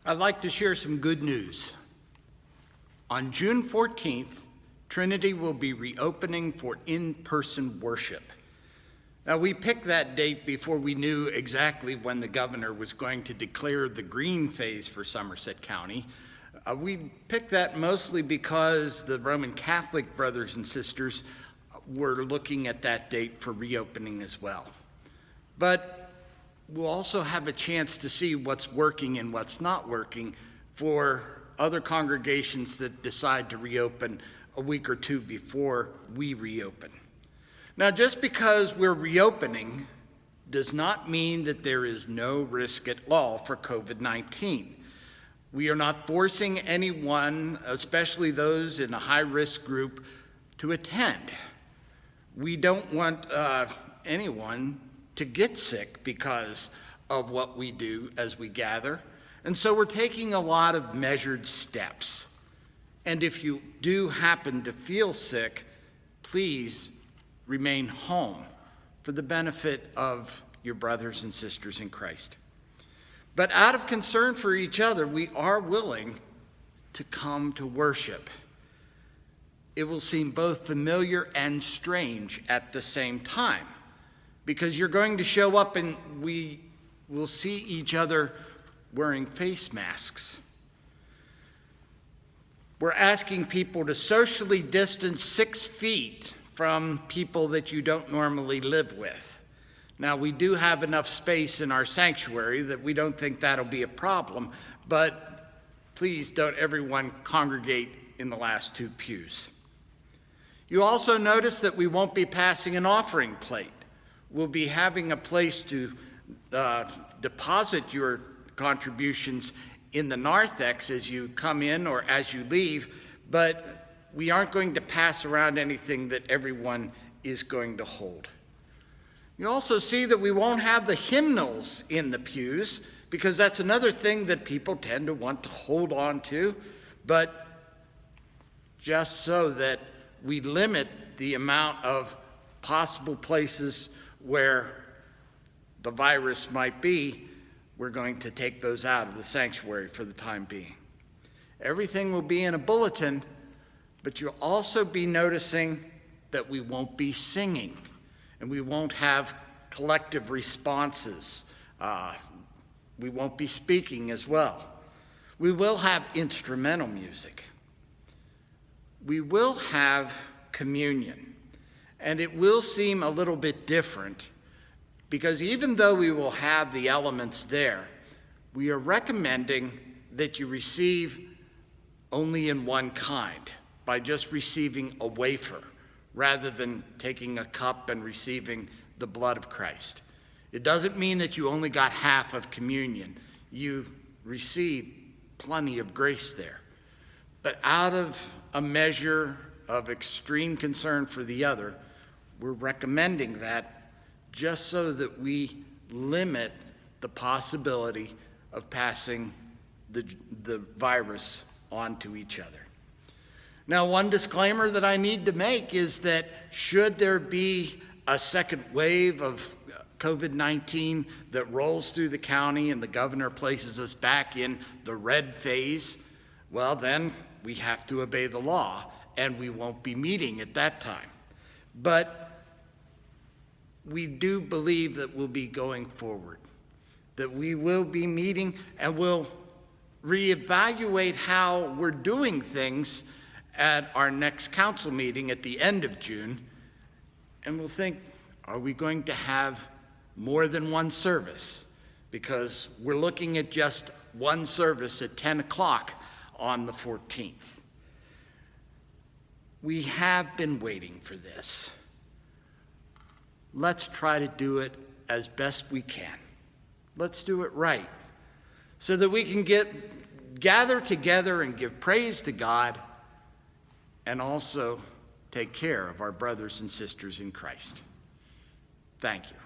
I'd like to share some good news. On June 14th, Trinity will be reopening for in-person worship. Now, we picked that date before we knew exactly when the governor was going to declare the green phase for Somerset County. We picked that mostly because the Roman Catholic brothers and sisters were looking at that date for reopening as well. But we'll also have a chance to see what's working and what's not working for other congregations that decide to reopen a week or two before we reopen. Now, just because we're reopening does not mean that there is no risk at all for COVID-19. We are not forcing anyone, especially those in a high-risk group, to attend. We don't want anyone to get sick because of what we do as we gather. And so we're taking a lot of measured steps. And if you do happen to feel sick, please remain home for the benefit of your brothers and sisters in Christ. But out of concern for each other, we are willing to come to worship. It will seem both familiar and strange at the same time, because you're going to show up and we will see each other wearing face masks. We're asking people to socially distance 6 feet from people that you don't normally live with. Now, we do have enough space in our sanctuary that we don't think that'll be a problem, but please don't everyone congregate in the last 2 pews. You also notice that we won't be passing an offering plate. We'll be having a place to deposit your contributions in the narthex as you come in or as you leave, but we aren't going to pass around anything that everyone is going to hold. You also see that we won't have the hymnals in the pews, because that's another thing that people tend to want to hold on to, but just so that we limit the amount of possible places where the virus might be, we're going to take those out of the sanctuary for the time being. Everything will be in a bulletin, but you'll also be noticing that we won't be singing, and we won't have collective responses. We won't be speaking as well. We will have instrumental music. We will have communion, and it will seem a little bit different, because even though we will have the elements there, we are recommending that you receive only in one kind, by just receiving a wafer, rather than taking a cup and receiving the blood of Christ. It doesn't mean that you only got half of communion. You receive plenty of grace there. But out of a measure of extreme concern for the other, we're recommending that just so that we limit the possibility of passing the virus on to each other. Now, one disclaimer that I need to make is that should there be a second wave of COVID-19 that rolls through the county and the governor places us back in the red phase, well, then we have to obey the law, and we won't be meeting at that time. But we do believe that we'll be going forward, that we will be meeting, and we'll reevaluate how we're doing things at our next council meeting at the end of June, and we'll think, are we going to have more than one service? Because we're looking at just one service at 10 o'clock on the 14th. We have been waiting for this. Let's try to do it as best we can. Let's do it right, so that we can gather together and give praise to God, and also take care of our brothers and sisters in Christ. Thank you.